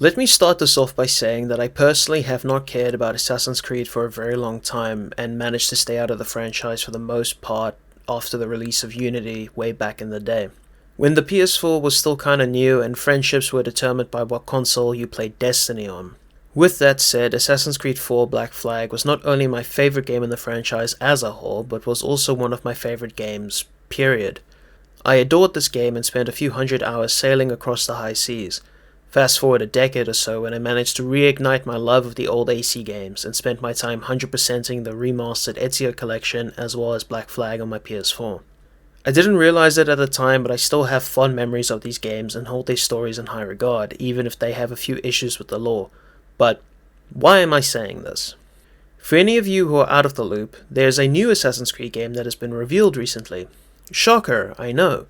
Let me start this off by saying that I personally have not cared about Assassin's Creed for a very long time and managed to stay out of the franchise for the most part after the release of Unity way back in the day. When the PS4 was still kinda new and friendships were determined by what console you played Destiny on. With that said, Assassin's Creed 4 Black Flag was not only my favorite game in the franchise as a whole, but was also one of my favorite games, period. I adored this game and spent a few hundred hours sailing across the high seas. Fast forward a decade or so when I managed to reignite my love of the old AC games and spent my time 100%ing the remastered Ezio collection as well as Black Flag on my PS4. I didn't realize it at the time, but I still have fond memories of these games and hold their stories in high regard, even if they have a few issues with the lore. But why am I saying this? For any of you who are out of the loop, there's a new Assassin's Creed game that has been revealed recently. Shocker, I know.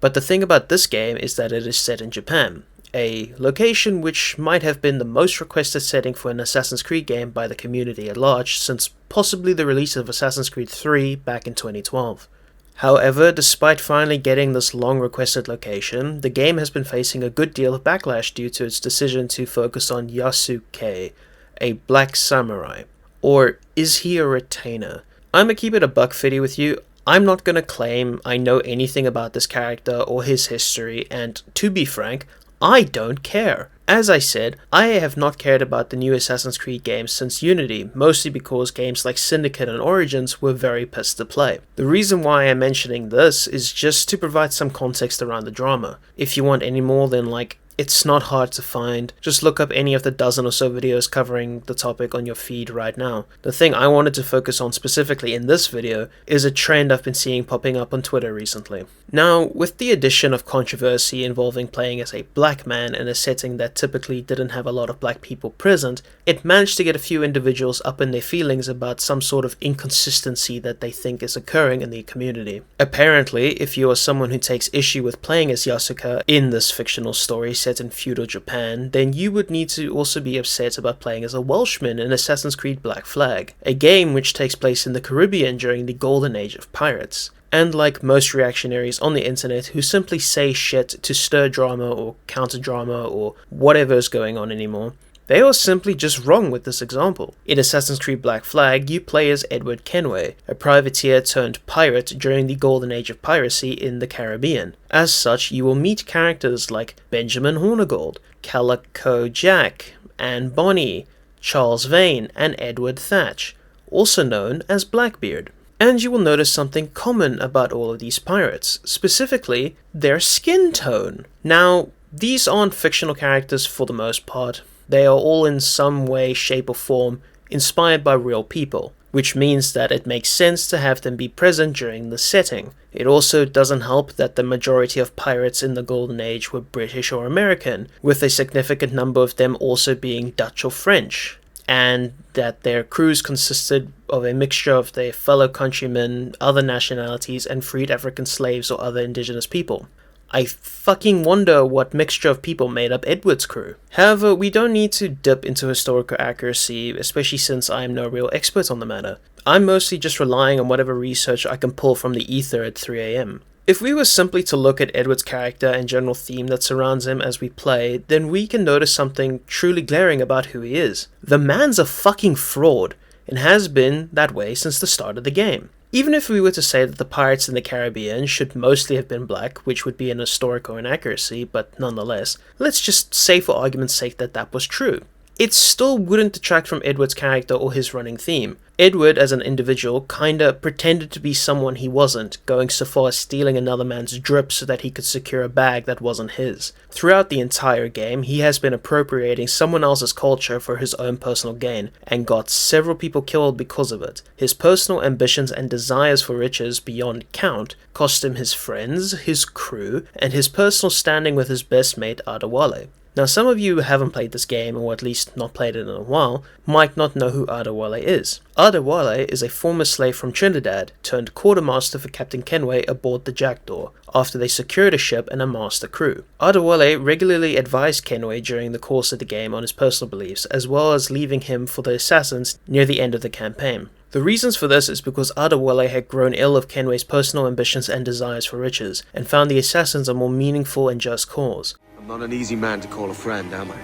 But the thing about this game is that it is set in Japan, a location which might have been the most requested setting for an Assassin's Creed game by the community at large since possibly the release of Assassin's Creed 3 back in 2012. However, despite finally getting this long requested location, the game has been facing a good deal of backlash due to its decision to focus on Yasuke, a black samurai. Or is he a retainer? I'ma keep it a buck fifty with you. I'm not gonna claim I know anything about this character or his history, and to be frank, I don't care. As I said, I have not cared about the new Assassin's Creed games since Unity, mostly because games like Syndicate and Origins were very pissed to play. The reason why I'm mentioning this is just to provide some context around the drama. If you want any more, then it's not hard to find. Just look up any of the dozen or so videos covering the topic on your feed right now. The thing I wanted to focus on specifically in this video is a trend I've been seeing popping up on Twitter recently. Now, with the addition of controversy involving playing as a black man in a setting that typically didn't have a lot of black people present, it managed to get a few individuals up in their feelings about some sort of inconsistency that they think is occurring in the community. Apparently, if you are someone who takes issue with playing as Yasuke in this fictional story set in feudal Japan, then you would need to also be upset about playing as a Welshman in Assassin's Creed Black Flag, a game which takes place in the Caribbean during the golden age of pirates. And like most reactionaries on the internet who simply say shit to stir drama or counter drama or whatever is going on anymore, they are simply just wrong with this example. In Assassin's Creed Black Flag, you play as Edward Kenway, a privateer turned pirate during the golden age of piracy in the Caribbean. As such, you will meet characters like Benjamin Hornigold, Calico Jack, Anne Bonny, Charles Vane, and Edward Thatch, also known as Blackbeard. And you will notice something common about all of these pirates, specifically their skin tone. Now, these aren't fictional characters for the most part. They are all in some way, shape or form inspired by real people, which means that it makes sense to have them be present during the setting. It also doesn't help that the majority of pirates in the Golden Age were British or American, with a significant number of them also being Dutch or French, and that their crews consisted of a mixture of their fellow countrymen, other nationalities, and freed African slaves or other indigenous people. I fucking wonder what mixture of people made up Edward's crew. However, we don't need to dip into historical accuracy, especially since I am no real expert on the matter. I'm mostly just relying on whatever research I can pull from the ether at 3 AM. If we were simply to look at Edward's character and general theme that surrounds him as we play, then we can notice something truly glaring about who he is. The man's a fucking fraud, and has been that way since the start of the game. Even if we were to say that the pirates in the Caribbean should mostly have been black, which would be an historical inaccuracy, but nonetheless, let's just say for argument's sake that that was true. It still wouldn't detract from Edward's character or his running theme. Edward, as an individual, kinda pretended to be someone he wasn't, going so far as stealing another man's drip so that he could secure a bag that wasn't his. Throughout the entire game, he has been appropriating someone else's culture for his own personal gain, and got several people killed because of it. His personal ambitions and desires for riches beyond count cost him his friends, his crew, and his personal standing with his best mate Adewale. Now, some of you who haven't played this game, or at least not played it in a while, might not know who Adewale is. Adewale is a former slave from Trinidad, turned quartermaster for Captain Kenway aboard the Jackdaw, after they secured a ship and amassed a crew. Adewale regularly advised Kenway during the course of the game on his personal beliefs, as well as leaving him for the assassins near the end of the campaign. The reasons for this is because Adewale had grown ill of Kenway's personal ambitions and desires for riches, and found the assassins a more meaningful and just cause. I'm not an easy man to call a friend, am I?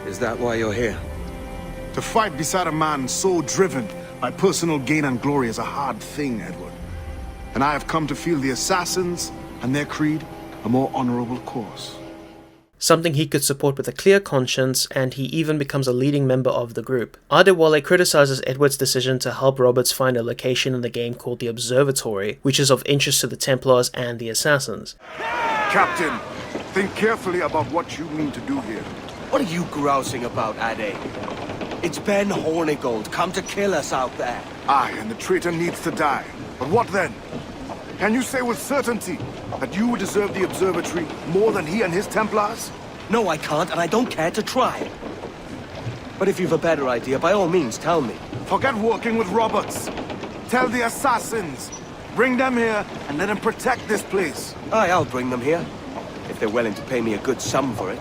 Is that why you're here? To fight beside a man so driven by personal gain and glory is a hard thing, Edward. And I have come to feel the assassins and their creed a more honorable course. Something he could support with a clear conscience, and he even becomes a leading member of the group. Adewale criticizes Edward's decision to help Roberts find a location in the game called the Observatory, which is of interest to the Templars and the Assassins. Captain, think carefully about what you mean to do here. What are you grousing about, Ade? It's Ben Hornigold come to kill us out there. Aye, and the traitor needs to die. But what then? Can you say with certainty that you would deserve the observatory more than he and his Templars? No, I can't, and I don't care to try. But if you've a better idea, by all means, tell me. Forget working with Roberts. Tell the assassins. Bring them here and let them protect this place. Aye, I'll bring them here. If they're willing to pay me a good sum for it.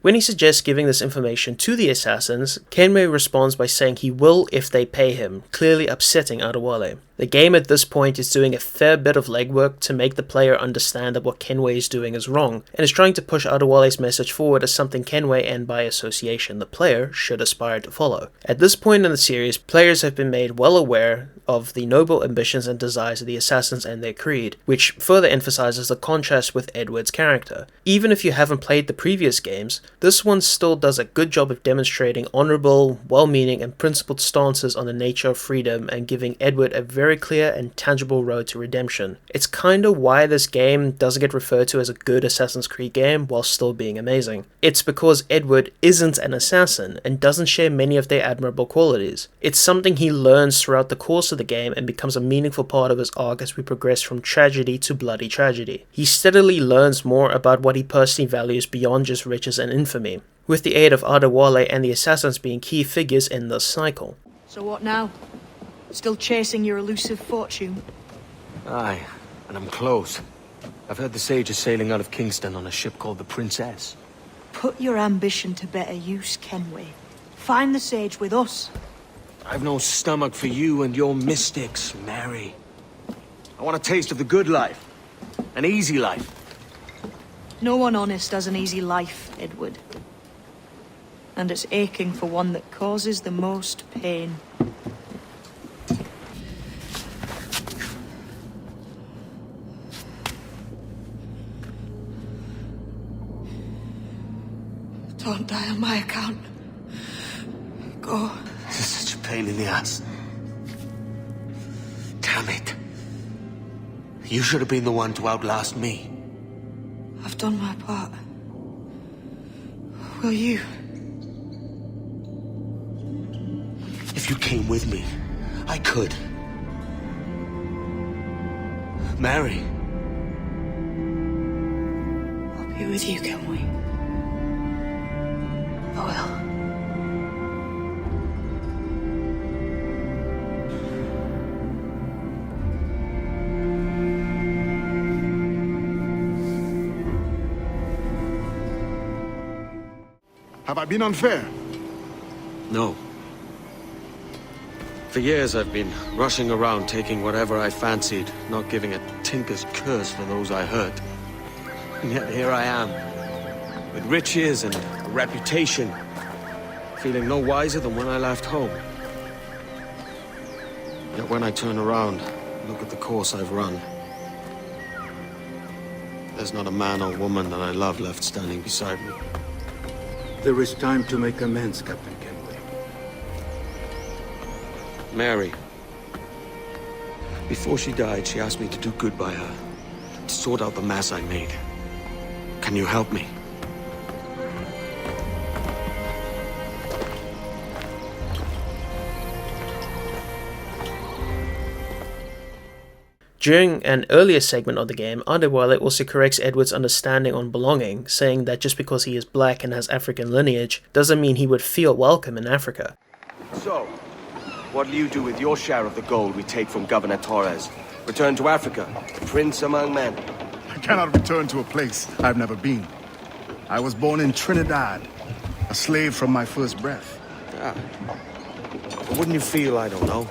When he suggests giving this information to the Assassins, Kenway responds by saying he will if they pay him, clearly upsetting Adewale. The game at this point is doing a fair bit of legwork to make the player understand that what Kenway is doing is wrong, and is trying to push Adewale's message forward as something Kenway, and by association the player, should aspire to follow. At this point in the series, players have been made well aware of the noble ambitions and desires of the Assassins and their creed, which further emphasizes the contrast with Edward's character. Even if you haven't played the previous games, this one still does a good job of demonstrating honorable, well-meaning and principled stances on the nature of freedom, and giving Edward a very clear and tangible road to redemption. It's kinda why this game doesn't get referred to as a good Assassin's Creed game while still being amazing. It's because Edward isn't an assassin and doesn't share many of their admirable qualities. It's something he learns throughout the course of the game and becomes a meaningful part of his arc as we progress from tragedy to bloody tragedy. He steadily learns more about what he personally values beyond just riches and infamy, with the aid of Adewale and the Assassins being key figures in this cycle. So what now? Still chasing your elusive fortune? Aye, and I'm close. I've heard the Sage is sailing out of Kingston on a ship called the Princess. Put your ambition to better use, Kenway. Find the Sage with us. I've no stomach for you and your mystics, Mary. I want a taste of the good life. An easy life. No one honest has an easy life, Edward. And it's aching for one that causes the most pain. Don't die on my account. Go. This is such a pain in the ass. Damn it. You should have been the one to outlast me. I've done my part. Will you? If you came with me, I could. Mary. I'll be with you, Kenway. I will. Have I been unfair? No. For years I've been rushing around taking whatever I fancied, not giving a tinker's curse for those I hurt. And yet here I am, with riches and a reputation, feeling no wiser than when I left home. Yet when I turn around, look at the course I've run, there's not a man or woman that I love left standing beside me. There is time to make amends, Captain Kenway. Mary. Before she died, she asked me to do good by her, to sort out the mess I made. Can you help me? During an earlier segment of the game, Adewale also corrects Edward's understanding on belonging, saying that just because he is black and has African lineage doesn't mean he would feel welcome in Africa. So, what'll you do with your share of the gold we take from Governor Torres? Return to Africa, prince among men? I cannot return to a place I've never been. I was born in Trinidad, a slave from my first breath. Ah. But wouldn't you feel, I don't know,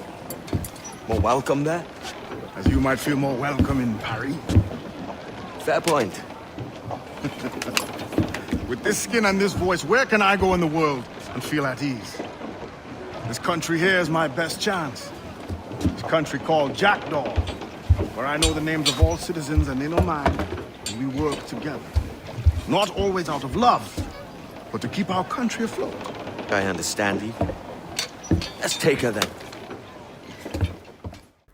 more welcome there? As you might feel more welcome in Paris. Fair point. With this skin and this voice, where can I go in the world and feel at ease? This country here is my best chance. This country called Jackdaw, where I know the names of all citizens and they know mine, and we work together. Not always out of love, but to keep our country afloat. I understand you. Let's take her then.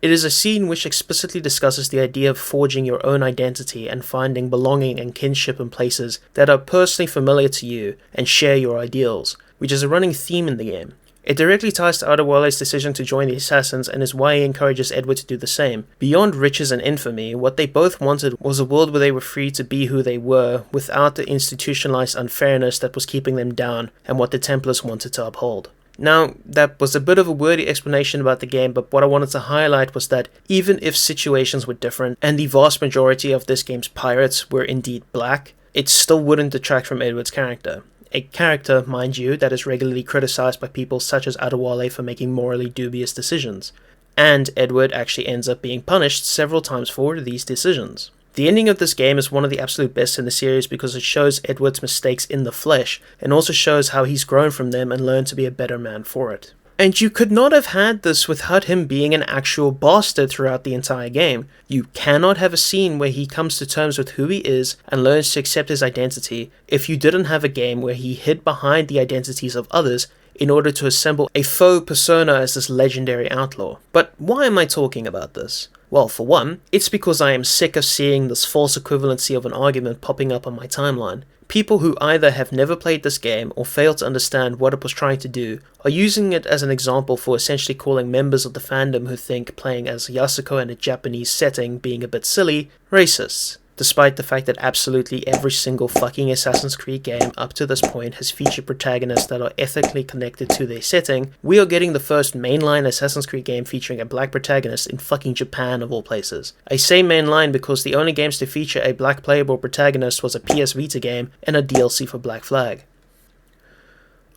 It is a scene which explicitly discusses the idea of forging your own identity and finding belonging and kinship in places that are personally familiar to you and share your ideals, which is a running theme in the game. It directly ties to Adewale's decision to join the Assassins and is why he encourages Edward to do the same. Beyond riches and infamy, what they both wanted was a world where they were free to be who they were without the institutionalized unfairness that was keeping them down and what the Templars wanted to uphold. Now, that was a bit of a wordy explanation about the game, but what I wanted to highlight was that even if situations were different, and the vast majority of this game's pirates were indeed black, it still wouldn't detract from Edward's character. A character, mind you, that is regularly criticized by people such as Adewale for making morally dubious decisions. And Edward actually ends up being punished several times for these decisions. The ending of this game is one of the absolute best in the series because it shows Edward's mistakes in the flesh, and also shows how he's grown from them and learned to be a better man for it. And you could not have had this without him being an actual bastard throughout the entire game. You cannot have a scene where he comes to terms with who he is and learns to accept his identity if you didn't have a game where he hid behind the identities of others in order to assemble a faux persona as this legendary outlaw. But why am I talking about this? Well, for one, it's because I am sick of seeing this false equivalency of an argument popping up on my timeline. People who either have never played this game or fail to understand what it was trying to do are using it as an example for essentially calling members of the fandom who think playing as Yasuke in a Japanese setting being a bit silly, racists. Despite the fact that absolutely every single fucking Assassin's Creed game up to this point has featured protagonists that are ethically connected to their setting, we are getting the first mainline Assassin's Creed game featuring a black protagonist in fucking Japan of all places. I say mainline because the only games to feature a black playable protagonist was a PS Vita game and a DLC for Black Flag.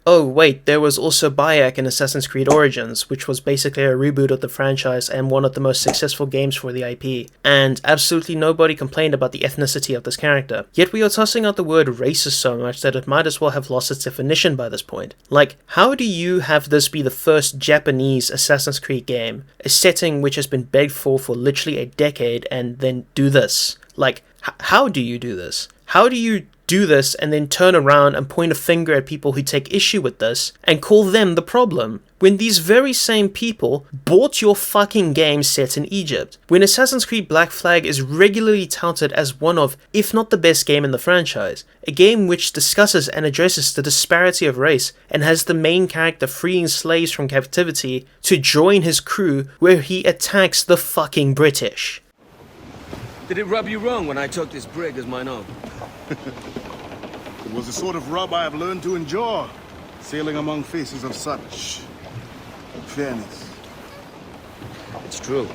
Oh wait, there was also Bayek in Assassin's Creed Origins, which was basically a reboot of the franchise and one of the most successful games for the IP, and absolutely nobody complained about the ethnicity of this character. Yet we are tossing out the word racist so much that it might as well have lost its definition by this point. Like, how do you have this be the first Japanese Assassin's Creed game, a setting which has been begged for literally a decade, and then do this? Like, how do you do this? How do you do this and then turn around and point a finger at people who take issue with this and call them the problem, when these very same people bought your fucking game set in Egypt? When Assassin's Creed Black Flag is regularly touted as one of, if not the best game in the franchise, a game which discusses and addresses the disparity of race and has the main character freeing slaves from captivity to join his crew where he attacks the fucking British. Did it rub you wrong when I took this brig as mine own? It was the sort of rub I have learned to endure, sailing among faces of such fairness. It's true.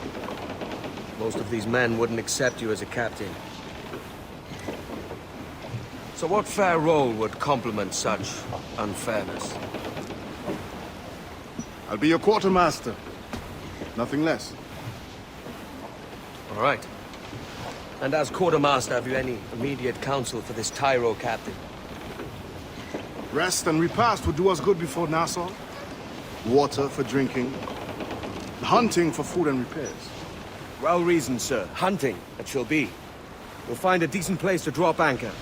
Most of these men wouldn't accept you as a captain. So what fair role would complement such unfairness? I'll be your quartermaster, nothing less. All right. And as quartermaster, have you any immediate counsel for this Tyro captain? Rest and repast would do us good before Nassau. Water for drinking. Hunting for food and repairs. Well reasoned, sir. Hunting, it shall be. We'll find a decent place to drop anchor.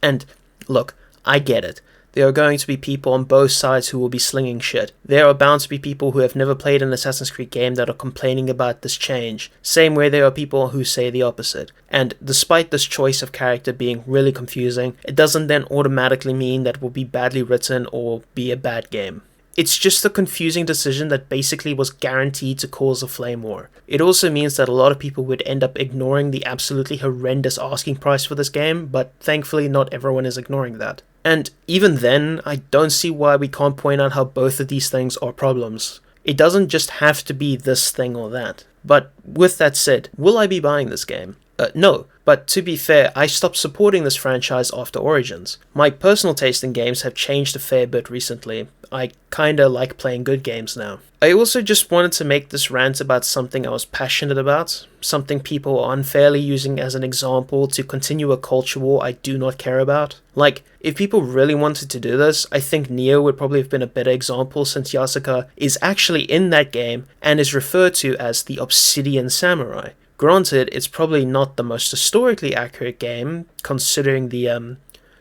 And, look, I get it. There are going to be people on both sides who will be slinging shit. There are bound to be people who have never played an Assassin's Creed game that are complaining about this change. Same way there are people who say the opposite. And despite this choice of character being really confusing, it doesn't then automatically mean that it will be badly written or be a bad game. It's just a confusing decision that basically was guaranteed to cause a flame war. It also means that a lot of people would end up ignoring the absolutely horrendous asking price for this game, but thankfully not everyone is ignoring that. And even then, I don't see why we can't point out how both of these things are problems. It doesn't just have to be this thing or that. But with that said, will I be buying this game? No, But to be fair, I stopped supporting this franchise after Origins. My personal taste in games have changed a fair bit recently. I kinda like playing good games now. I also just wanted to make this rant about something I was passionate about, something people are unfairly using as an example to continue a culture war I do not care about. Like, if people really wanted to do this, I think Neo would probably have been a better example since Yasuke is actually in that game and is referred to as the Obsidian Samurai. Granted, it's probably not the most historically accurate game, considering the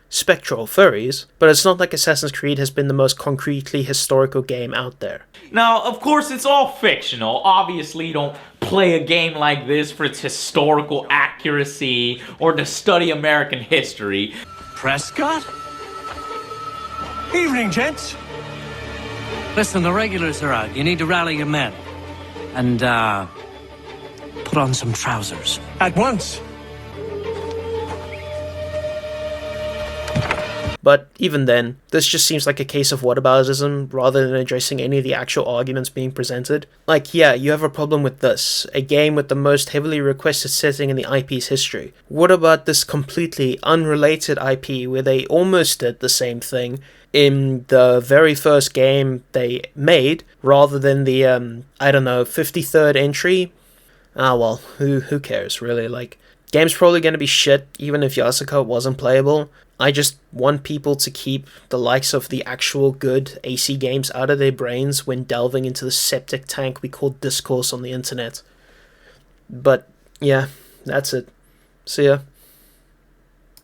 spectral furries, but it's not like Assassin's Creed has been the most concretely historical game out there. Now, of course, it's all fictional. Obviously, you don't play a game like this for its historical accuracy or to study American history. Prescott? Evening, gents. Listen, the regulars are out. You need to rally your men. And, put on some trousers. At once. But even then, this just seems like a case of whataboutism rather than addressing any of the actual arguments being presented. Like, yeah, you have a problem with this, a game with the most heavily requested setting in the IP's history. What about this completely unrelated IP where they almost did the same thing in the very first game they made, rather than the, 53rd entry? Ah well, who cares, really? Like, game's probably gonna be shit, even if Yasuke wasn't playable. I just want people to keep the likes of the actual good AC games out of their brains when delving into the septic tank we call discourse on the internet. But, yeah, that's it. See ya.